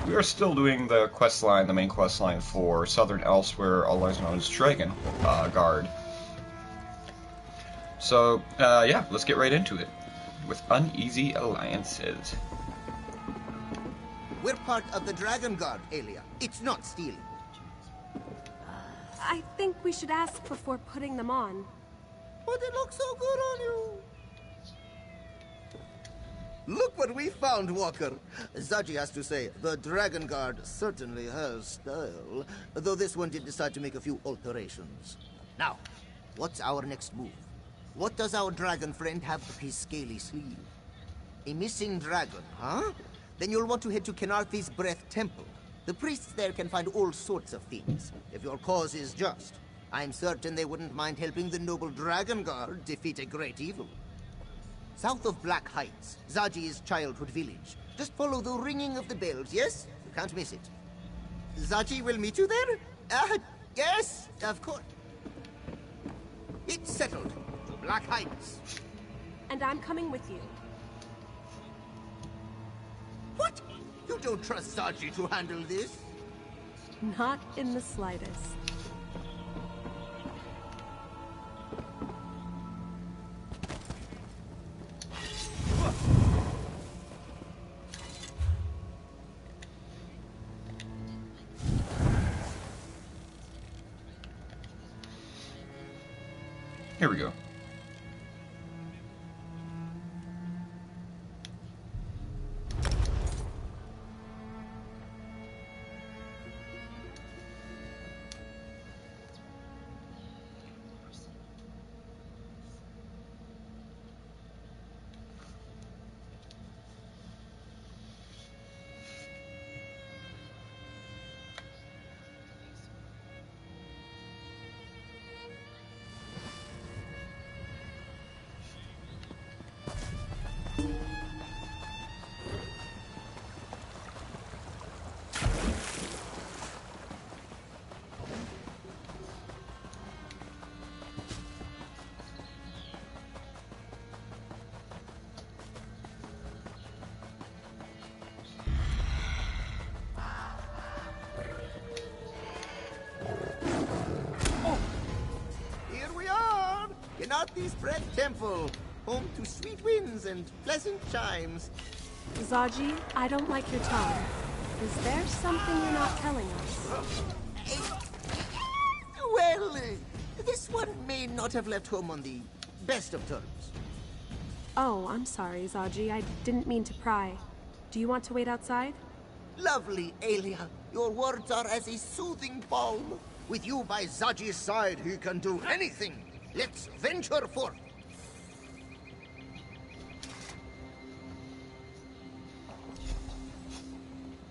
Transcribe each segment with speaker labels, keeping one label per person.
Speaker 1: we are still doing the quest line, the main quest line for Southern Elsewhere, otherwise known as Dragonguard. So, yeah, let's get right into it with Uneasy Alliances.
Speaker 2: We're part of the Dragonguard, Aelia. It's not stealing.
Speaker 3: I think we should ask before putting them on.
Speaker 2: But it looks so good on you. Look what we found, Walker. Zaji has to say, the Dragonguard certainly has style. Though this one did decide to make a few alterations. Now, what's our next move? What does our dragon friend have up his scaly sleeve? A missing dragon, huh? Then you'll want to head to Kenarthi's Breath Temple. The priests there can find all sorts of things, if your cause is just. I'm certain they wouldn't mind helping the noble Dragonguard defeat a great evil. South of Black Heights, Zaji's childhood village. Just follow the ringing of the bells, yes? You can't miss it. Zaji will meet you there? Yes, of course. It's settled. To Black Heights.
Speaker 3: And I'm coming with you.
Speaker 2: What? You don't trust Zaji to handle this?
Speaker 3: Not in the slightest.
Speaker 1: Here we go.
Speaker 2: Kenarthi's Breath Temple, home to sweet winds and pleasant chimes.
Speaker 3: Zaji, I don't like your tone. Is there something you're not telling us?
Speaker 2: Well, this one may not have left home on the best of terms.
Speaker 3: Oh, I'm sorry, Zaji. I didn't mean to pry. Do you want to wait outside?
Speaker 2: Lovely, Aelia. Your words are as a soothing balm. With you by Zaji's side, he can do anything. Let's venture forth.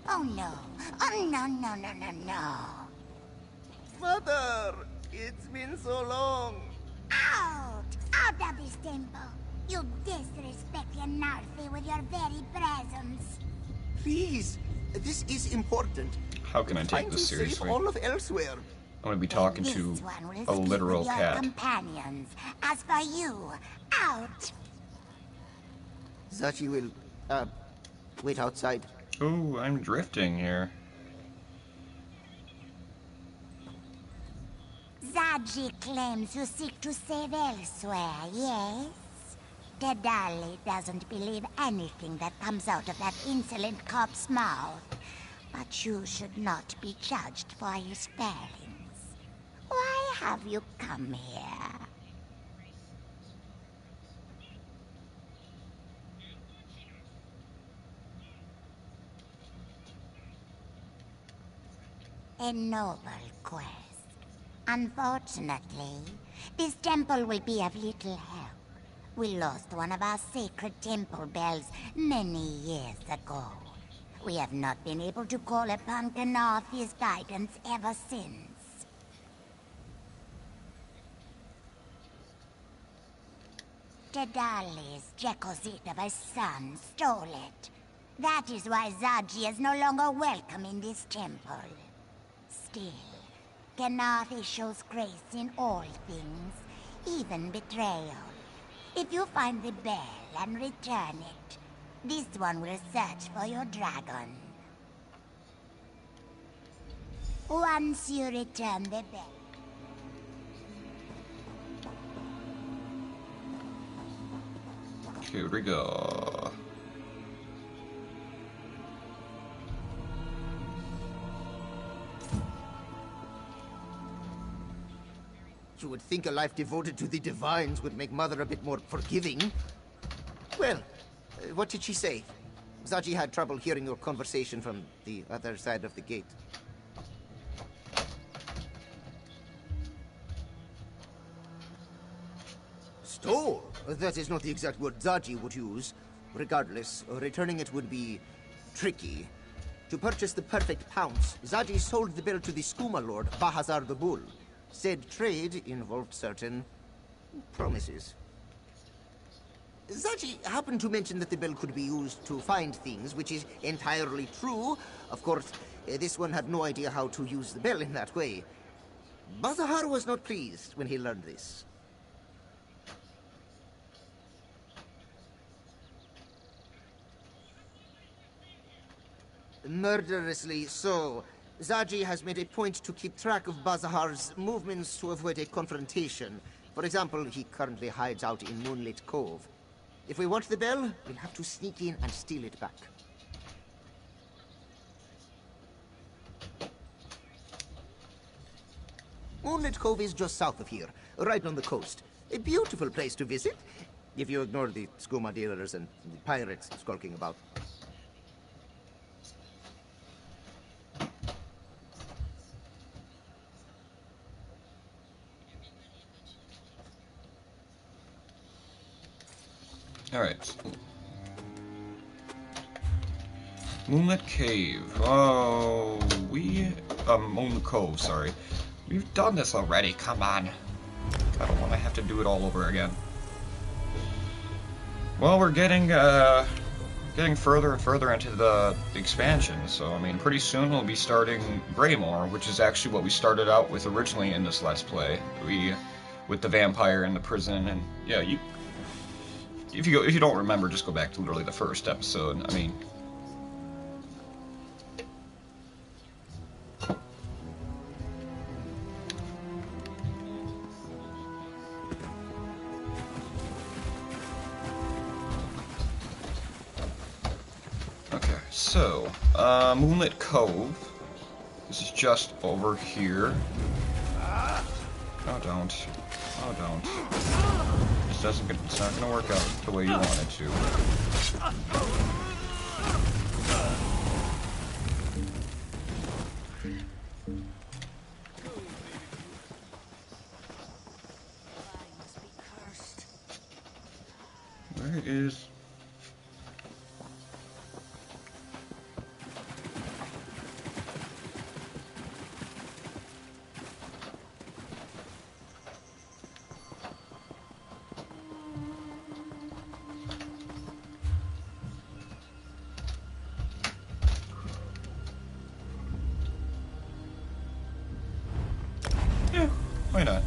Speaker 4: Oh no. Oh no, no, no, no, no.
Speaker 2: Mother, it's been so long.
Speaker 4: Out! Out of this temple! You disrespect Kenarthi with your very presence.
Speaker 2: Please, this is important.
Speaker 1: How can I take this
Speaker 2: Save
Speaker 1: seriously?
Speaker 2: all of Elsewhere.
Speaker 1: I'm gonna be talking
Speaker 4: This
Speaker 1: to
Speaker 4: one will
Speaker 1: a
Speaker 4: speak
Speaker 1: literal
Speaker 4: with your
Speaker 1: cat.
Speaker 4: companions. As for you, out!
Speaker 2: Zaji will, wait outside.
Speaker 1: Ooh, I'm drifting here.
Speaker 4: Zaji claims you seek to save elsewhere, yes? Dedali doesn't believe anything that comes out of that insolent cop's mouth. But you should not be judged for his failings. Why have you come here? A noble quest. Unfortunately, this temple will be of little help. We lost one of our sacred temple bells many years ago. We have not been able to call upon Kenarthi's guidance ever since. Dedali's Jekozit of his son stole it. That is why Zaji is no longer welcome in this temple. Still, Kenarthi shows grace in all things, even betrayal. If you find the bell and return it, this one will search for your dragon. once you return the bell.
Speaker 1: Here we go.
Speaker 2: You would think a life devoted to the divines would make Mother a bit more forgiving. Well, what did she say? Zaji had trouble hearing your conversation from the other side of the gate. Stole? That is not the exact word Zaji would use. Regardless, returning it would be tricky. To purchase the perfect pounce, Zaji sold the bill to the Skooma Lord, Bahazar the Bull. Said trade involved certain promises. Zaji happened to mention that the bill could be used to find things, which is entirely true. Of course, this one had no idea how to use the bell in that way. Bahazar was not pleased when he learned this. Murderously so. Zaji has made a point to keep track of Bazahar's movements to avoid a confrontation. For example, he currently hides out in Moonlit Cove. If we want the bell, we'll have to sneak in and steal it back. Moonlit Cove is just south of here, right on the coast. A beautiful place to visit, if you ignore the skooma dealers and the pirates skulking about.
Speaker 1: Alright. Moonlit Cave. Oh, Moonlit Cove, sorry. We've done this already, come on. I don't want to have to do it all over again. Well, we're getting further and further into the expansion, so I mean, pretty soon we'll be starting Greymore, which is actually what we started out with originally in this Let's Play. With the vampire in the prison, and yeah, if you don't remember, just go back to literally the first episode. I mean, okay, so Moonlit Cove. This is just over here. Oh, don't. Oh, don't. It's not gonna work out the way you want it to. Where is... Why not?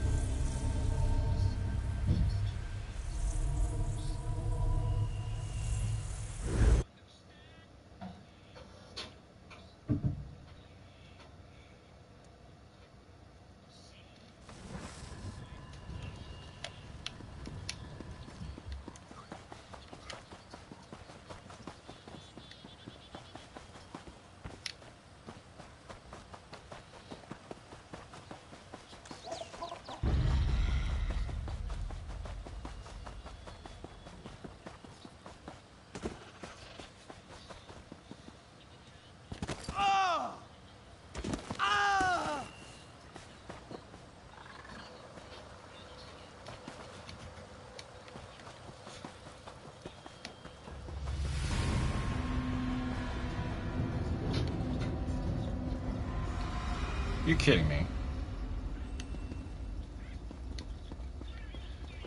Speaker 1: You're kidding me.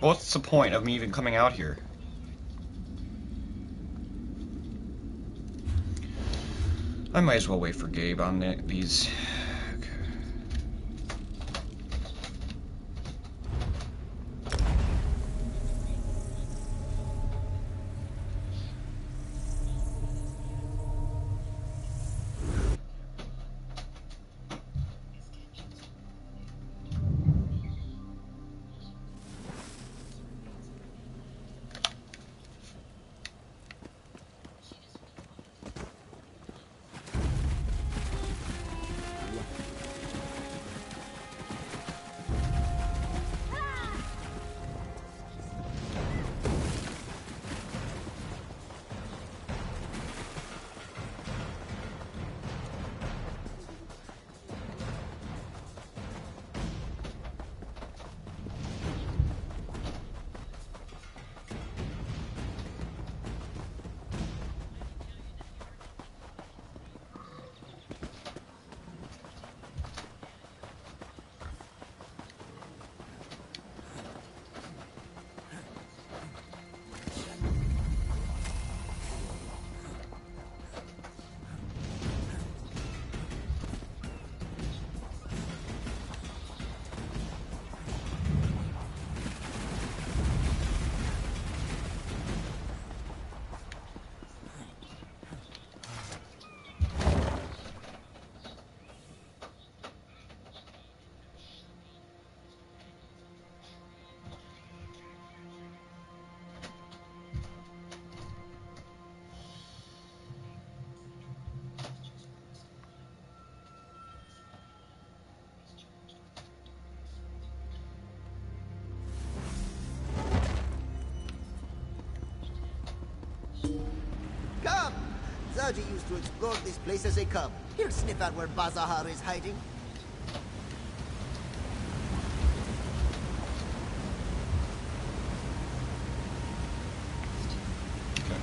Speaker 1: What's the point of me even coming out here? I might as well wait for Gabe on these.
Speaker 2: Zaji used to explore this place as a cub. He'll sniff out where Bazahar is hiding.
Speaker 1: Okay.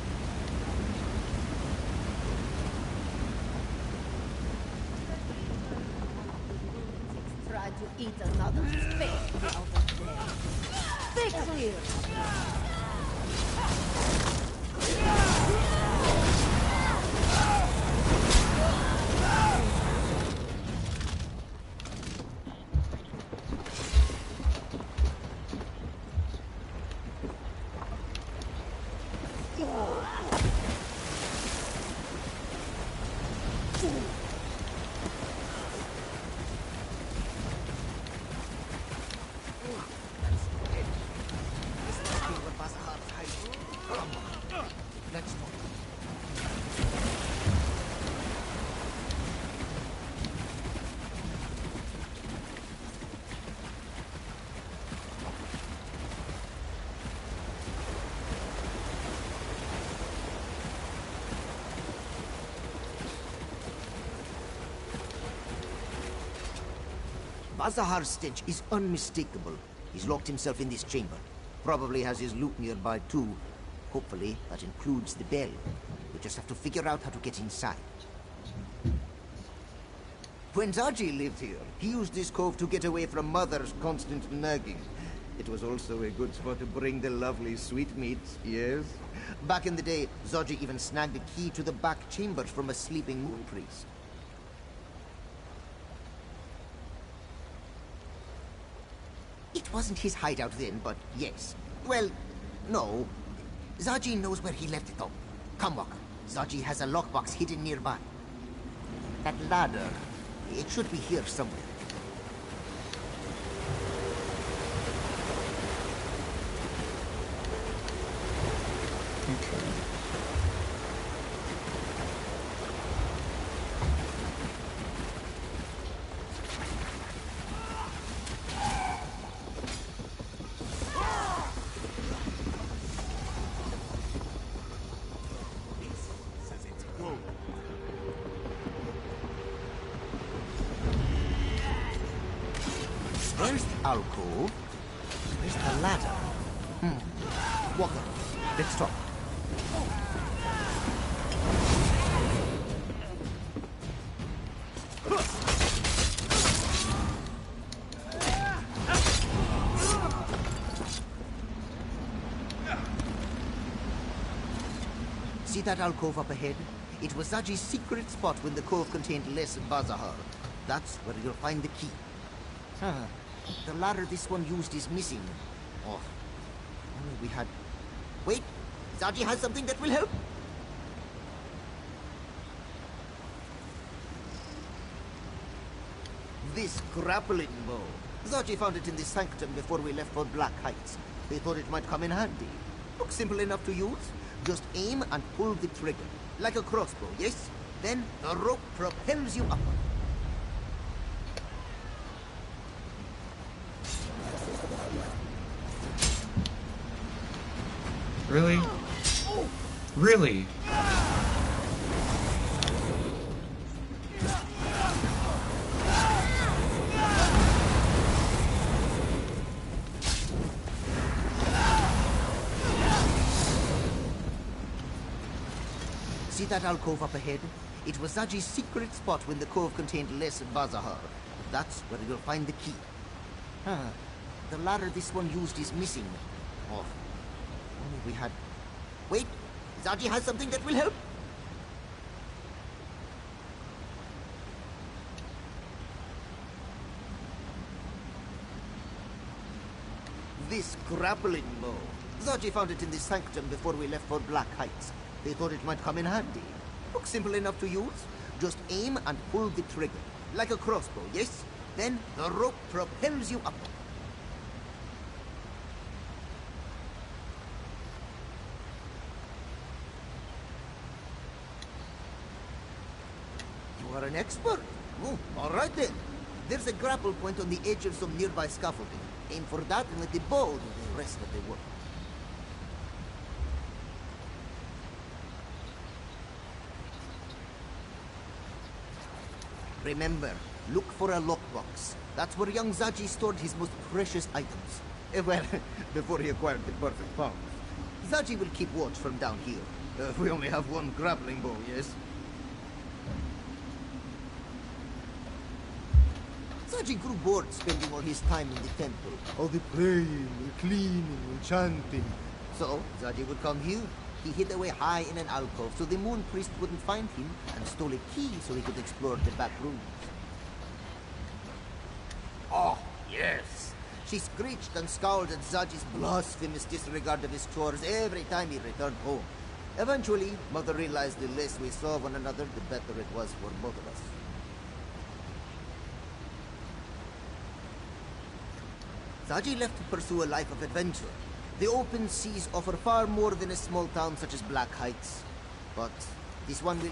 Speaker 5: Try to eat another space out of there. Stay clear.
Speaker 2: Bazahar's stench is unmistakable. He's locked himself in this chamber. Probably has his loot nearby too. Hopefully, that includes the bell. We just have to figure out how to get inside. When Zaji lived here, he used this cove to get away from Mother's constant nagging. It was also a good spot to bring the lovely sweetmeats, yes? Back in the day, Zaji even snagged a key to the back chambers from a sleeping moon priest. It wasn't his hideout then, but yes. Well, no. Zaji knows where he left it though. Come, Walker. Zaji has a lockbox hidden nearby. That ladder, it should be here somewhere.
Speaker 1: Okay.
Speaker 2: First alcove. Where's the ladder? Walker, let's talk. See that alcove up ahead? It was Zaji's secret spot when the cove contained less Bazahar. That's where you'll find the key. The ladder this one used is missing. Oh, only we had... Wait! Zaji has something that will help! This grappling bow. Zaji found it in the sanctum before we left for Black Heights. They thought it might come in handy. Looks simple enough to use. Just aim and pull the trigger. Like a crossbow, yes? Then the rope propels you upward.
Speaker 1: Really? Really?
Speaker 2: See that alcove up ahead? It was Zaji's secret spot when the cove contained less Bazahar. That's where you'll find the key. The ladder this one used is missing. Oh, only we had... Wait! Zaji has something that will help! This grappling bow. Zaji found it in the sanctum before we left for Black Heights. They thought it might come in handy. Looks simple enough to use. Just aim and pull the trigger. Like a crossbow, yes? Then the rope propels you upward. You are an expert. Oh, all right then. There's a grapple point on the edge of some nearby scaffolding. Aim for that and let the bow do the rest of the work. Remember, look for a lockbox. That's where young Zaji stored his most precious items. Well, before he acquired the perfect palm. Zaji will keep watch from down here. We only have one grappling bow, yes? Zaji grew bored spending all his time in the temple. All the praying, the cleaning, and chanting. So, Zaji would come here. He hid away high in an alcove so the moon priest wouldn't find him, and stole a key so he could explore the back rooms. Oh, yes. She screeched and scowled at Zaji's blasphemous disregard of his chores every time he returned home. Eventually, Mother realized the less we saw one another, the better it was for both of us. Zaji left to pursue a life of adventure. The open seas offer far more than a small town such as Black Heights. But this one will...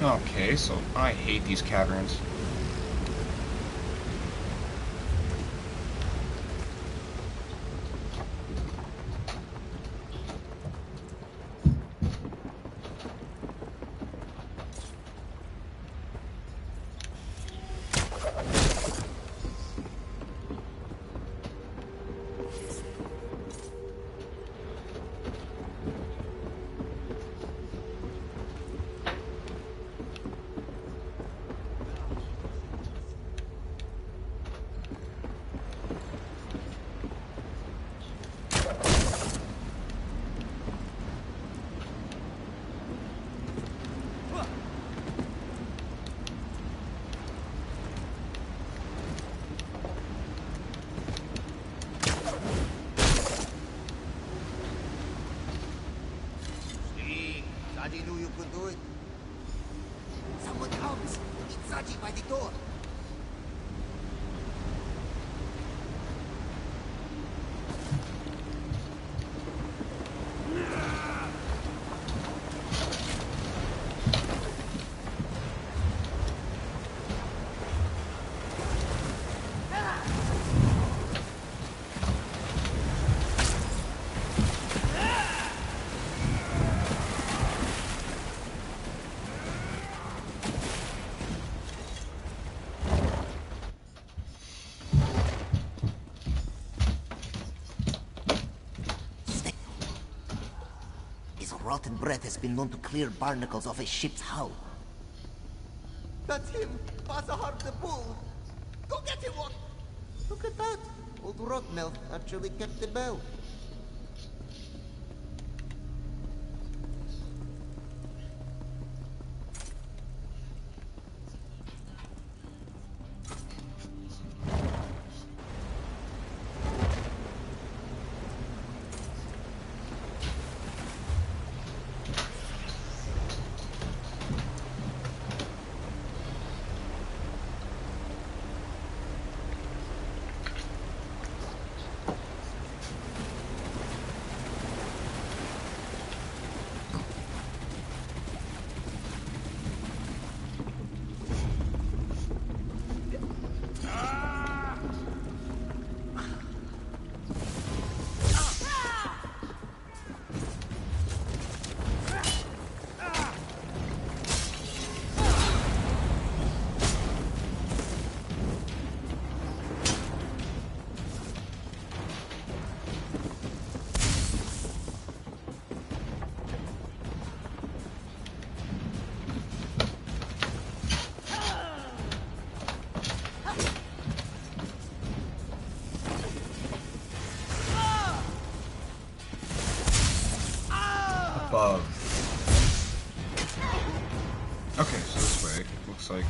Speaker 1: Okay, so I hate these caverns.
Speaker 2: Zaji knew you could do it. Someone comes! It's Zaji by the door! Rotten breath has been known to clear barnacles off a ship's hull. That's him! Pasahar the bull! Go get him one! Look at that! Old Rotmel actually kept the bell.
Speaker 1: Okay, so this way, looks like.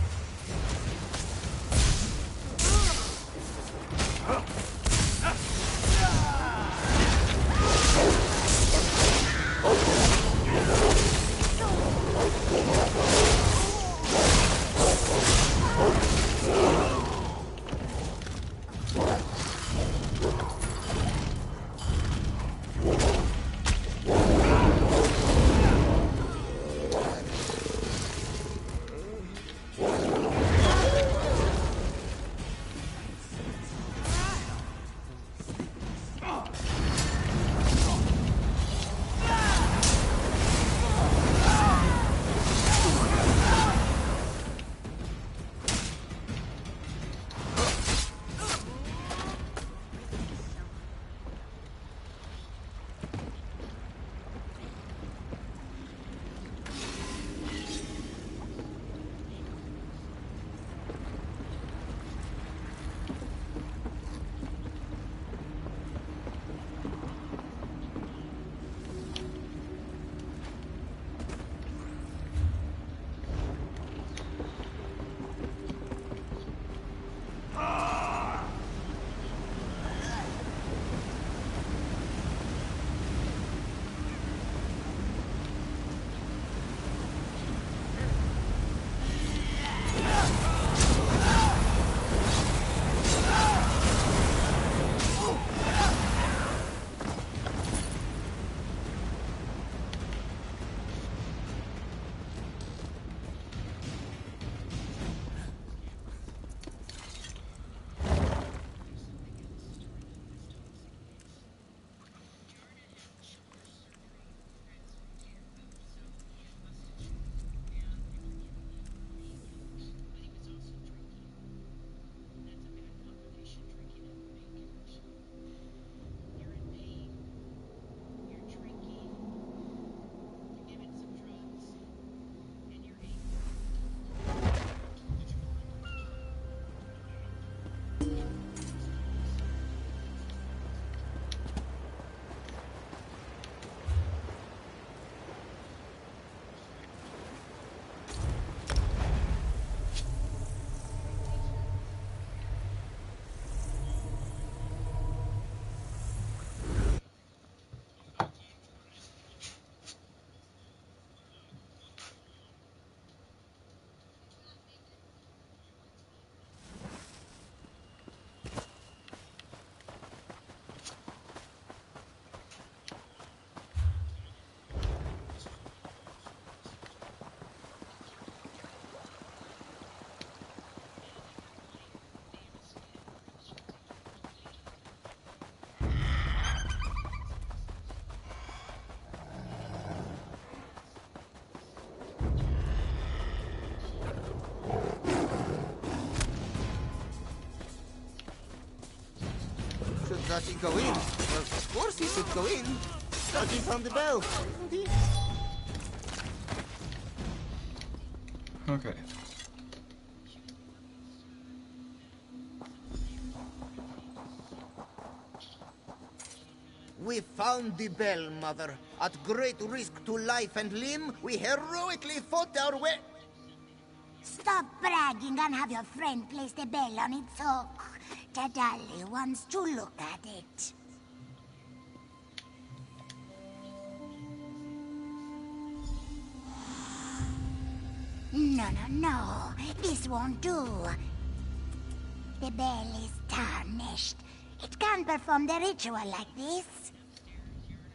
Speaker 2: Should Zachi go in? Of course he should go in. Starting from the bell.
Speaker 1: Okay.
Speaker 2: We found the bell, Mother. At great risk to life and limb, we heroically fought our way.
Speaker 4: Stop bragging and have your friend place the bell on its hook. Tadali wants to look at it. No. This won't do. The bell is tarnished. It can't perform the ritual like this.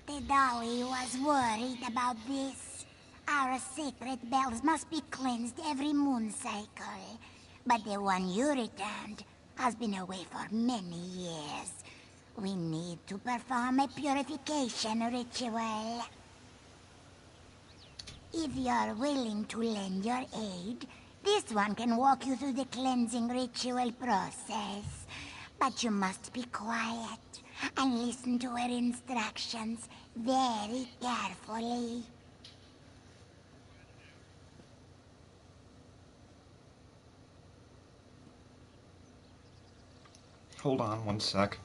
Speaker 4: The Dawi was worried about this. Our sacred bells must be cleansed every moon cycle. But the one you returned has been away for many years. We need to perform a purification ritual. If you're willing to lend your aid, this one can walk you through the cleansing ritual process. But you must be quiet and listen to her instructions very carefully.
Speaker 1: Hold on one sec.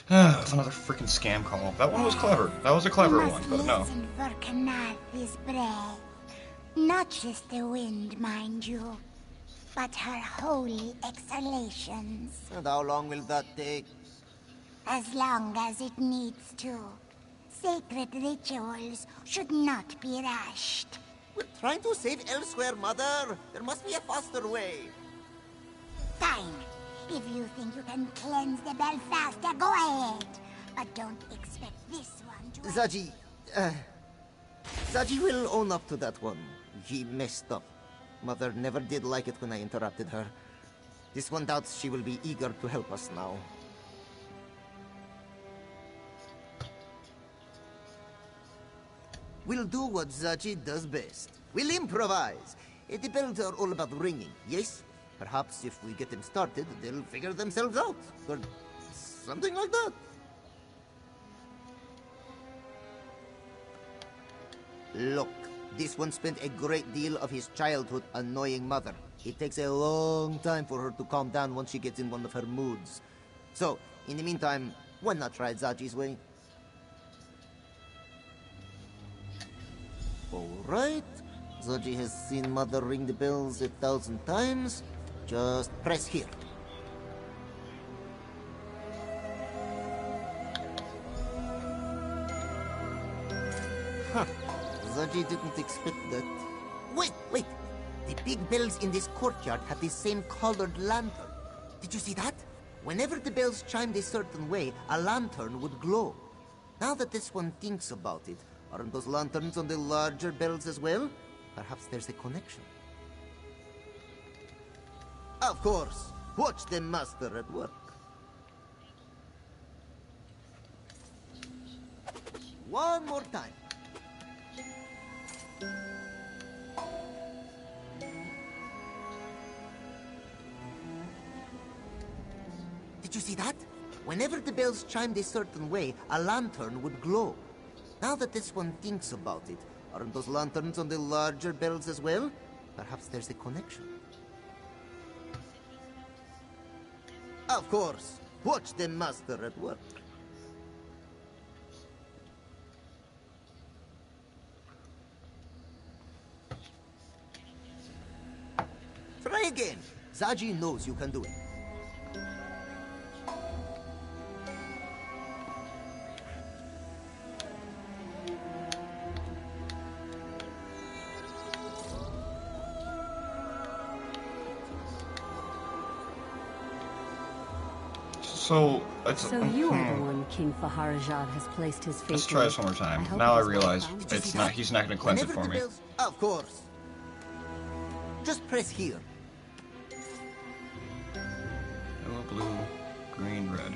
Speaker 1: It's another freaking scam call. That one was clever. That was a clever
Speaker 4: You
Speaker 1: one,
Speaker 4: must
Speaker 1: but no.
Speaker 4: listen for Kanathi's breath. Not just the wind, mind you, but her holy exhalations.
Speaker 2: And how long will that take?
Speaker 4: As long as it needs to. Sacred rituals should not be rushed.
Speaker 2: We're trying to save elsewhere, Mother. There must be a faster way.
Speaker 4: Fine. If you think you can cleanse the bell faster, go ahead. But don't expect this one to...
Speaker 2: Zaji will own up to that one. He messed up. Mother never did like it when I interrupted her. This one doubts she will be eager to help us now. We'll do what Zaji does best. We'll improvise. The bells are all about ringing, yes? Perhaps if we get them started, they'll figure themselves out. Or something like that. Look, this one spent a great deal of his childhood annoying Mother. It takes a long time for her to calm down once she gets in one of her moods. So, in the meantime, why not try Zaji's way? Alright. Zaji has seen Mother ring the bells 1,000 times. Just press here. Huh. Zaji didn't expect that. Wait! The big bells in this courtyard have the same colored lantern. Did you see that? Whenever the bells chimed a certain way, a lantern would glow. Now that this one thinks about it, aren't those lanterns on the larger bells as well? Perhaps there's a connection. Of course. Watch the master at work. One more time. Did you see that? Whenever the bells chimed a certain way, a lantern would glow. Now that this one thinks about it, aren't those lanterns on the larger bells as well? Perhaps there's a connection. Of course. Watch the master at work. Try again. Zaji knows you can do it.
Speaker 1: So, it's...
Speaker 3: So you are the one King Faharajad has placed his faith in.
Speaker 1: Let's try this one more time.
Speaker 3: hope
Speaker 1: Now
Speaker 3: it
Speaker 1: I
Speaker 3: is well
Speaker 1: realize
Speaker 3: done.
Speaker 1: it's not. He's not going to cleanse it
Speaker 2: Whenever
Speaker 1: for
Speaker 2: the
Speaker 1: me.
Speaker 2: bells- Of course. Just press here.
Speaker 1: Yellow, blue, green, red.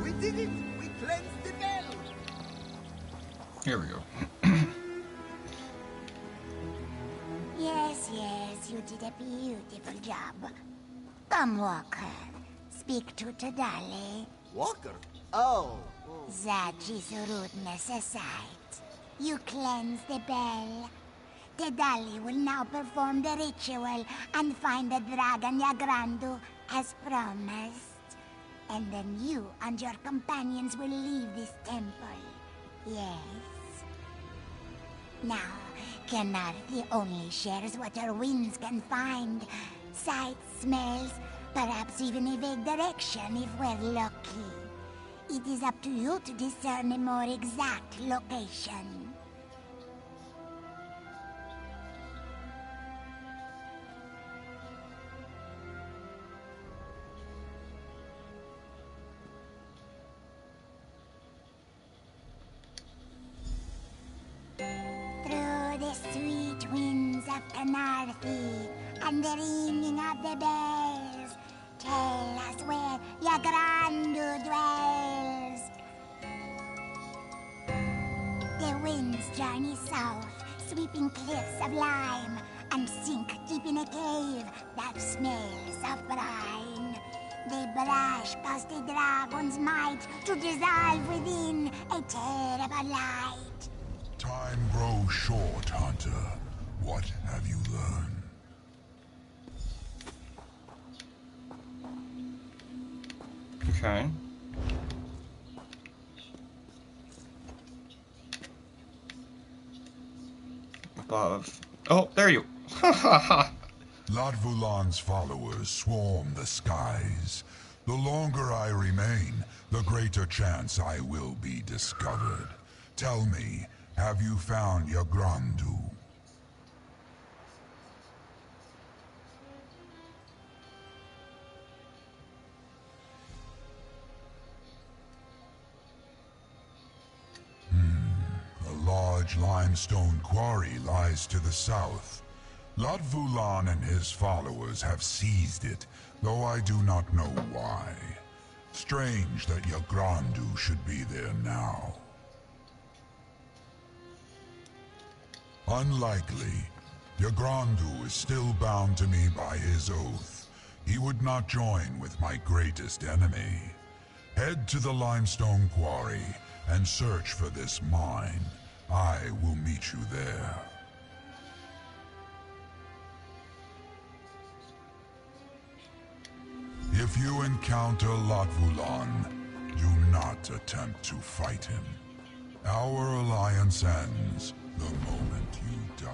Speaker 2: We did it! We cleansed the bell!
Speaker 1: Here we go.
Speaker 4: Yes, you did a beautiful job. Come, Walker. Speak to Tadali.
Speaker 2: Walker? Oh.
Speaker 4: Zaji's rudeness aside, you cleanse the bell. Tadali will now perform the ritual and find the Dragon Yagrandu as promised. And then you and your companions will leave this temple. Yes? Now, Kenarthi only shares what her winds can find. Sights, smells, perhaps even a vague direction if we're lucky. It is up to you to discern a more exact location. the sweet winds of Canarthy and the ringing of the bells. Tell us where your Grandu dwells. The winds journey south, sweeping cliffs of lime, and sink deep in a cave that smells of brine. They brush past the dragon's might to dissolve within a terrible light.
Speaker 6: Time grows short, Hunter. What have you learned?
Speaker 1: Okay. Above. Oh, there you. Ha ha ha.
Speaker 6: Latvulan's followers swarm the skies. The longer I remain, the greater chance I will be discovered. Tell me, have you found your Grandu? A large limestone quarry lies to the south. Latvulan and his followers have seized it, though I do not know why. Strange that your Grandu should be there now. Unlikely. Your Grandu is still bound to me by his oath. He would not join with my greatest enemy. Head to the limestone quarry and search for this mine. I will meet you there. If you encounter Latvulan, do not attempt to fight him. Our alliance ends the moment you die.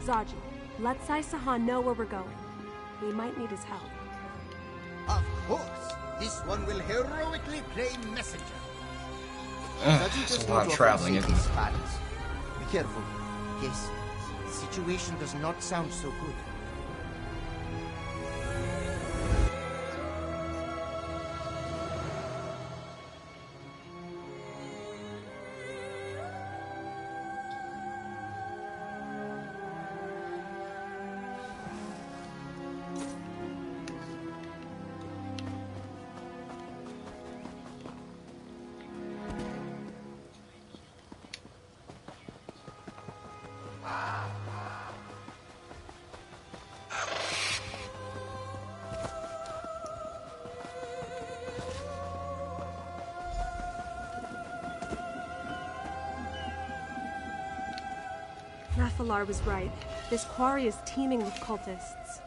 Speaker 3: Zaji, let Sai Sahan know where we're going. We might need his help.
Speaker 2: Of course, this one will heroically play messenger.
Speaker 1: It's a lot of traveling, isn't it?
Speaker 2: Be careful. Yes, the situation does not sound so good.
Speaker 3: Nathalar was right. This quarry is teeming with cultists.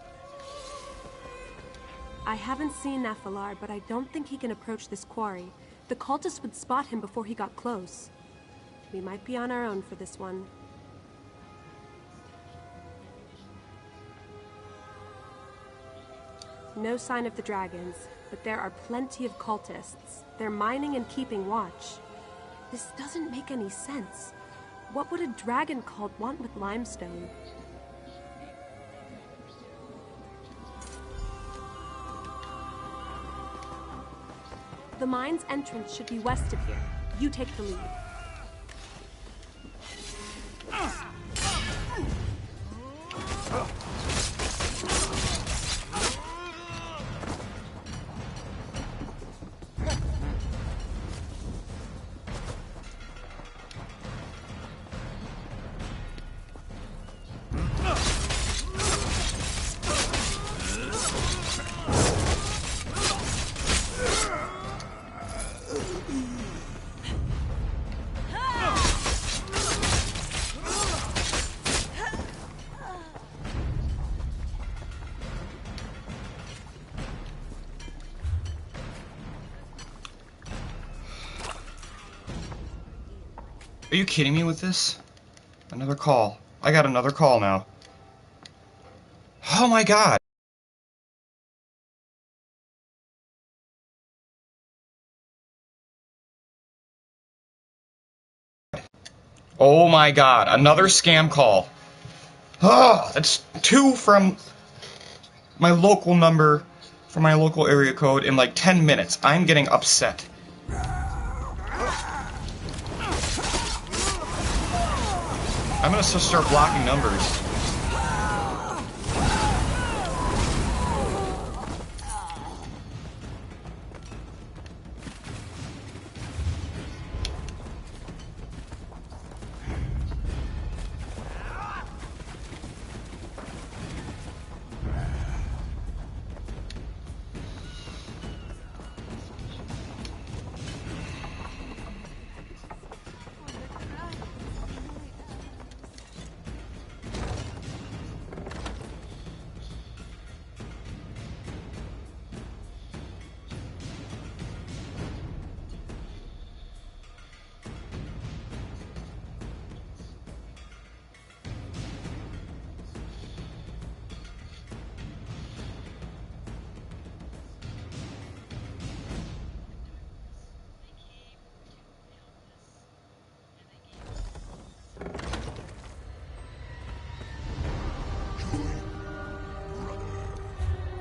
Speaker 3: I haven't seen Nathalar, but I don't think he can approach this quarry. The cultists would spot him before he got close. We might be on our own for this one. No sign of the dragons, but there are plenty of cultists. They're mining and keeping watch. This doesn't make any sense. What would a dragon cult want with limestone? The mine's entrance should be west of here. You take the lead.
Speaker 1: Are you kidding me with this? Another call. I got another call now. Oh my god! Oh my god, another scam call. Oh, that's 2 from my local number, from my local area code in like 10 minutes. I'm getting upset. I'm gonna start blocking numbers.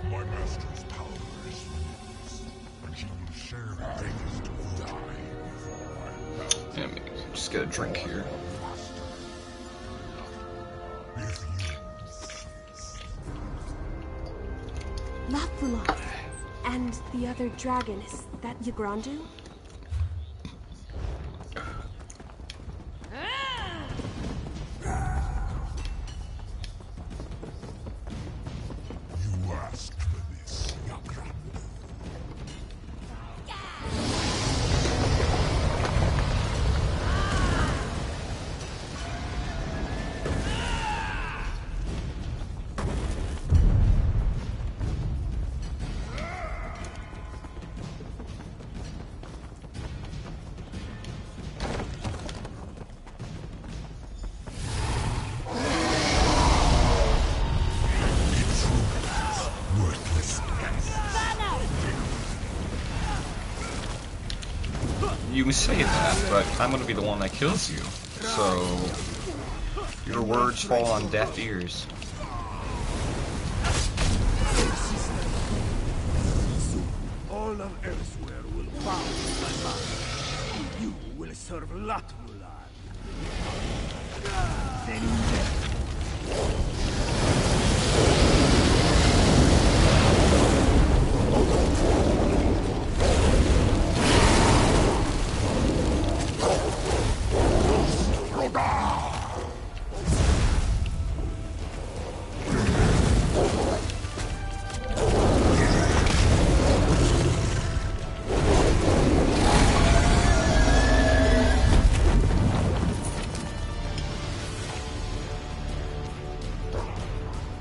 Speaker 6: My master's power is yours, and you will share the biggest die before I
Speaker 1: Yeah, just get a drink here.
Speaker 6: If you
Speaker 3: Lafulon. And the other dragon, is that Yagrandu?
Speaker 6: You asked for this, Yakran. Worthless.
Speaker 1: You say that, but I'm gonna be the one that kills you. So your words fall on deaf ears.
Speaker 7: All of elsewhere will bow to my master. You will serve Latvulan. Then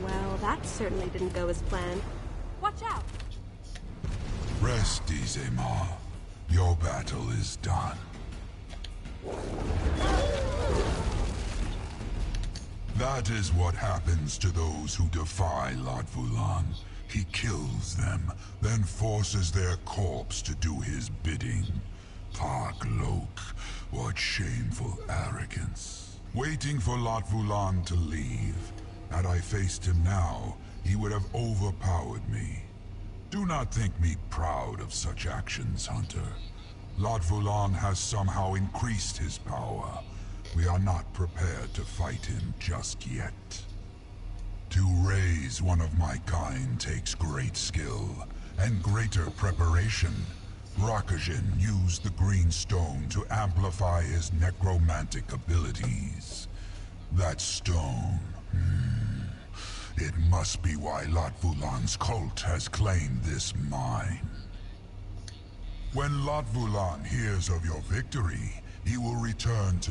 Speaker 3: Well, that certainly didn't go as planned. Watch out!
Speaker 6: Rest, Izema. Your battle is done. That is what happens to those who defy Latvulan. He kills them, then forces their corpse to do his bidding. Parklok, what shameful arrogance. Waiting for Latvulan to leave. Had I faced him now, he would have overpowered me. Do not think me proud of such actions, Hunter. Latvulan has somehow increased his power. We are not prepared to fight him just yet. To raise one of my kind takes great skill and greater preparation. Rakajin used the green stone to amplify his necromantic abilities. That stone... It must be why Latvulan's cult has claimed this mine. When Latvulan hears of your victory, he will return to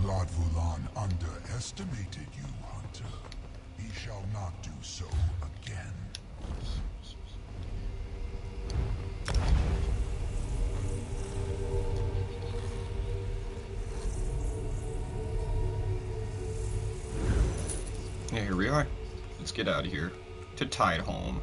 Speaker 6: Latvulan underestimated you, Hunter. He shall not do so again.
Speaker 1: Yeah, here we are. Let's get out of here. To Tide Home.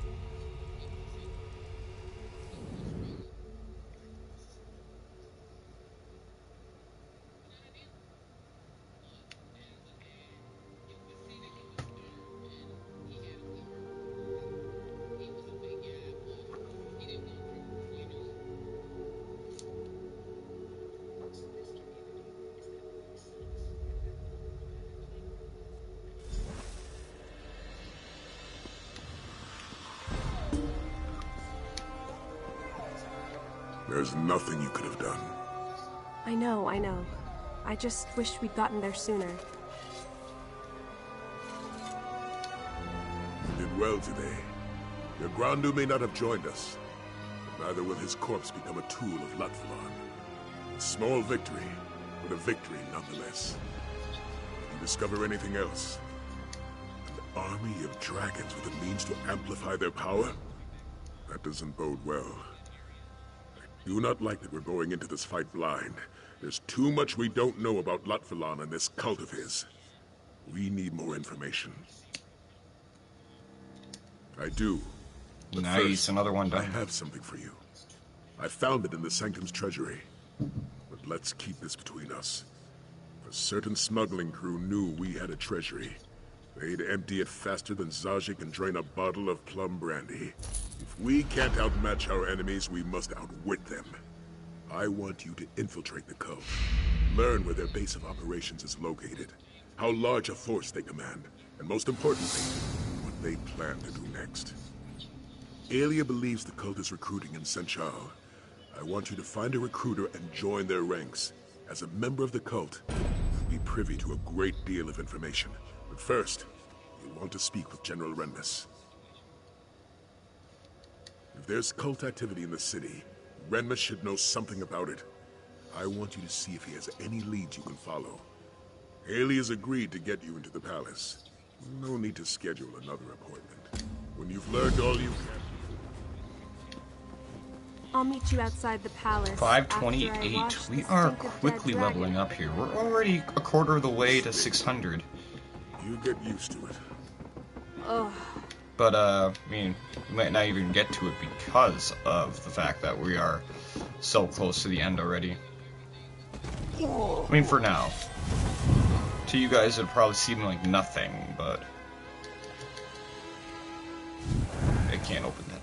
Speaker 8: There's nothing you could have done.
Speaker 3: I know, I know. I just wish we'd gotten there sooner.
Speaker 8: You did well today. Your Grandu may not have joined us, but neither will his corpse become a tool of Latvalon. A small victory, but a victory nonetheless. Did you discover anything else? An army of dragons with a means to amplify their power? That doesn't bode well. I do not like that we're going into this fight blind. There's too much we don't know about Latvalon and this cult of his. We need more information. I do. But
Speaker 1: Nice,
Speaker 8: first,
Speaker 1: another one
Speaker 8: I
Speaker 1: done.
Speaker 8: have something for you. I found it in the Sanctum's treasury. But let's keep this between us. If a certain smuggling crew knew we had a treasury, they'd empty it faster than Zaji can drain a bottle of plum brandy. If we can't outmatch our enemies, we must outwit them. I want you to infiltrate the cult. Learn where their base of operations is located, how large a force they command, and most importantly, what they plan to do next. Aelia believes the cult is recruiting in Senchal. I want you to find a recruiter and join their ranks. As a member of the cult, you'll be privy to a great deal of information. But first, you'll want to speak with General Renmus. If there's cult activity in the city, Renmus should know something about it. I want you to see if he has any leads you can follow. Haley has agreed to get you into the palace. No need to schedule another appointment. When you've learned all you can...
Speaker 3: I'll meet you outside the palace.
Speaker 1: 528. We are quickly leveling up here. We're already a quarter of the way to 600.
Speaker 8: You get used to it.
Speaker 3: Ugh.
Speaker 1: But, I mean, we might not even get to it because of the fact that we are so close to the end already. I mean, for now. To you guys, it'll probably seem like nothing, but... I can't open that.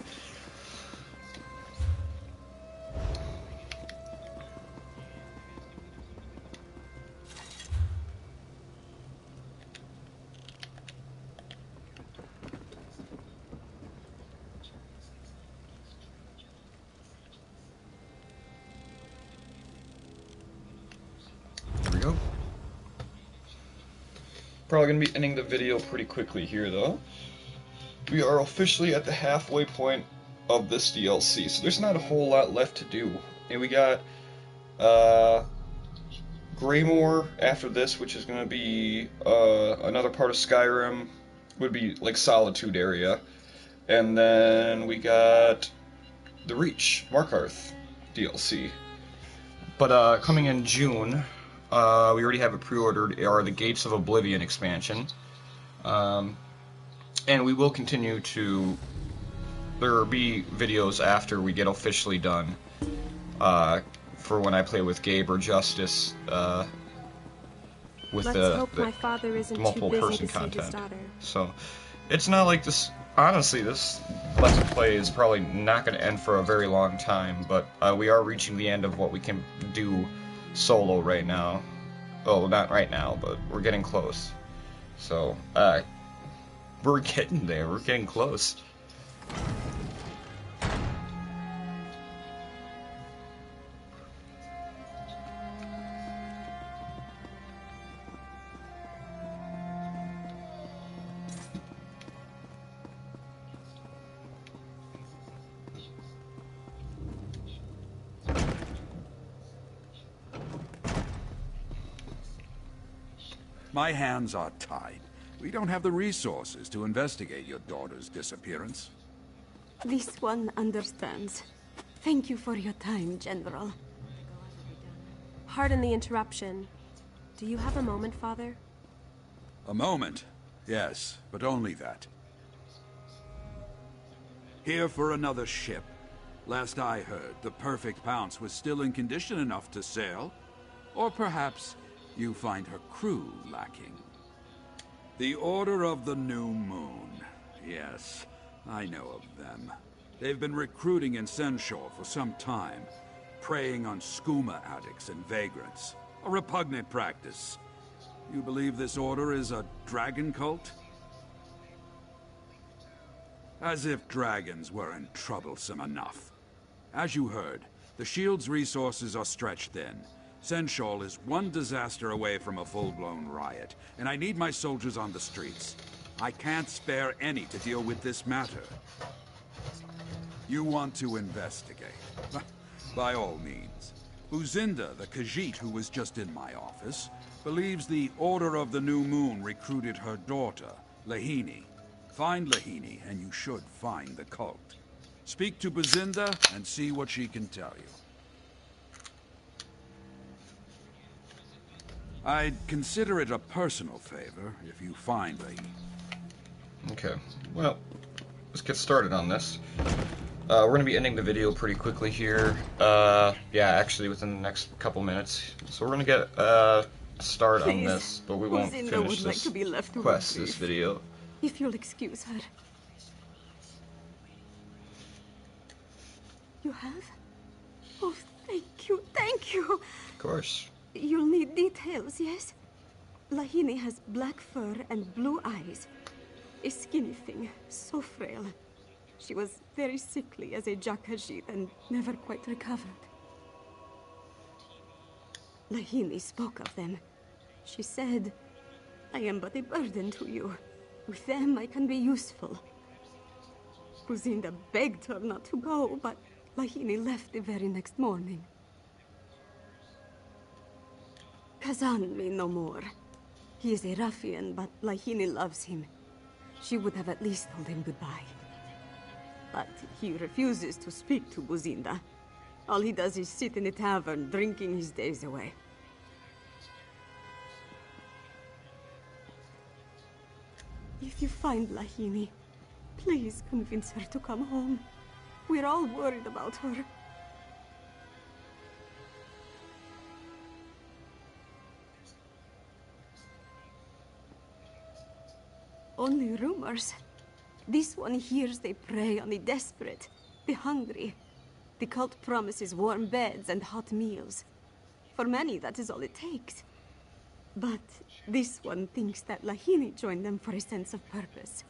Speaker 1: Probably going to be ending the video pretty quickly here, though. We are officially at the halfway point of this DLC, so there's not a whole lot left to do. And we got Greymore after this, which is going to be another part of Skyrim, would be like Solitude area. And then we got the Reach, Markarth DLC. But coming in June... we already have it pre-ordered, are the Gates of Oblivion expansion. And we will continue to... There will be videos after we get officially done for when I play with Gabe or Justice with the multiple person content. So, it's not like this... Honestly, this Let's Play is probably not going to end for a very long time, but we are reaching the end of what we can do solo right now. Oh, not right now, but we're getting close. So, we're getting there. We're getting close.
Speaker 9: My hands are tied. We don't have the resources to investigate your daughter's disappearance.
Speaker 10: This one understands. Thank you for your time, General.
Speaker 3: Pardon the interruption. Do you have a moment, Father?
Speaker 9: A moment? Yes, but only that. Here for another ship. Last I heard, the Perfect Pounce was still in condition enough to sail. Or perhaps you find her crew lacking. The Order of the New Moon. Yes, I know of them. They've been recruiting in Senshore for some time, preying on skooma addicts and vagrants. A repugnant practice. You believe this order is a dragon cult? As if dragons weren't troublesome enough. As you heard, The shield's resources are stretched thin. Senshal is one disaster away from a full-blown riot, and I need my soldiers on the streets. I can't spare any to deal with this matter. You want to investigate? By all means. Buzinda, the Khajiit who was just in my office, believes the Order of the New Moon recruited her daughter, Lahini. Find Lahini, and you should find the cult. Speak to Buzinda and see what she can tell you. I'd consider it a personal favor if you find Lahini.
Speaker 1: Okay, well, let's get started on this. We're going to be ending the video pretty quickly here. Yeah, actually within the next couple minutes. So we're going to get a start on this, but we won't
Speaker 10: Buzinda
Speaker 1: finish
Speaker 10: would
Speaker 1: this
Speaker 10: like to be left to
Speaker 1: quest,
Speaker 10: grief.
Speaker 1: this video.
Speaker 10: If you'll excuse her. You have? Oh, thank you, thank you.
Speaker 1: Of course.
Speaker 10: You'll need details, yes? Lahini has black fur and blue eyes. A skinny thing, so frail. She was very sickly as a Jakajit and never quite recovered. Lahini spoke of them. She said, I am but a burden to you. With them, I can be useful. Buzinda begged her not to go, but Lahini left the very next morning. Kazan may no more. He is a ruffian, but Lahini loves him. She would have at least told him goodbye. But he refuses to speak to Buzinda. All he does is sit in a tavern, drinking his days away. If you find Lahini, please convince her to come home. We're all worried about her. Only rumors. This one hears they prey on the desperate, the hungry. The cult promises warm beds and hot meals. For many, that is all it takes. But this one thinks that Lahini joined them for a sense of purpose.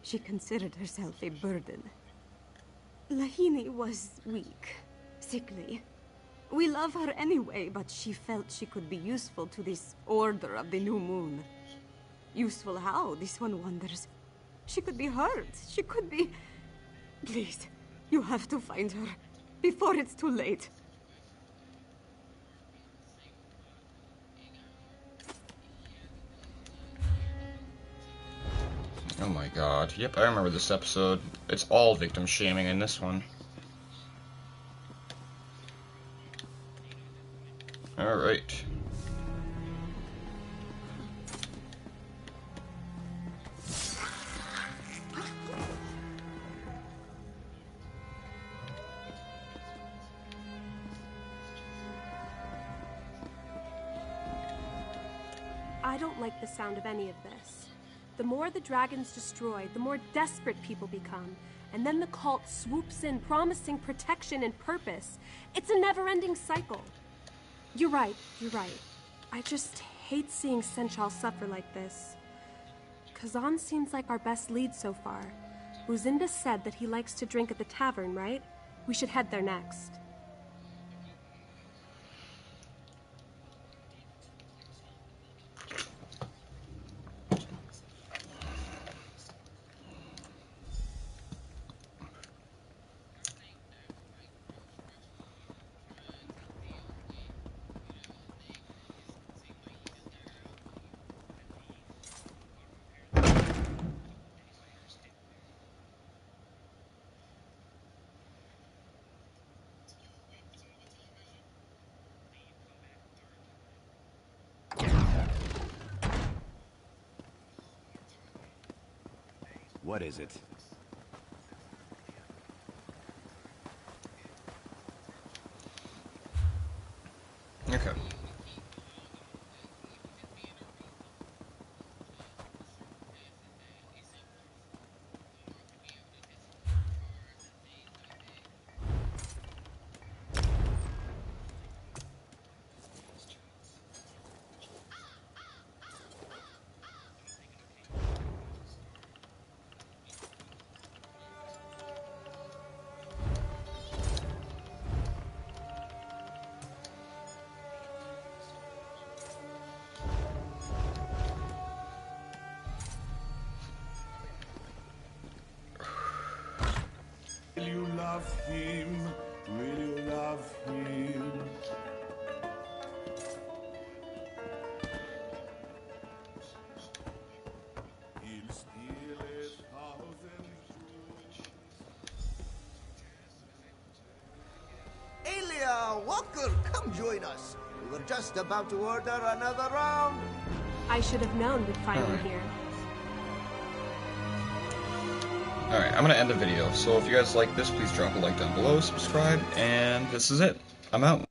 Speaker 10: She considered herself a burden. Lahini was weak, sickly. We love her anyway, but she felt she could be useful to this Order of the New Moon. Useful how, this one wonders. She could be hurt. She could be... Please, you have to find her before it's too late.
Speaker 1: Oh my god. Yep, I remember this episode. It's all victim shaming in this one. Alright.
Speaker 3: I don't like the sound of any of this. The more the dragons destroy, the more desperate people become. And then the cult swoops in, promising protection and purpose. It's a never-ending cycle. You're right. I just hate seeing Senchal suffer like this. Kazan seems like our best lead so far. Buzinda said that he likes to drink at the tavern, right? We should head there next.
Speaker 11: What is it?
Speaker 1: Okay.
Speaker 7: love him? Will you love him? He'll steal 1,000 jewels.
Speaker 2: Alia, Walker, come join us. We were just about to order another round.
Speaker 3: I should have known we'd find him here.
Speaker 1: Alright, I'm gonna end the video, so if you guys like this, please drop a like down below, subscribe, and this is it. I'm out.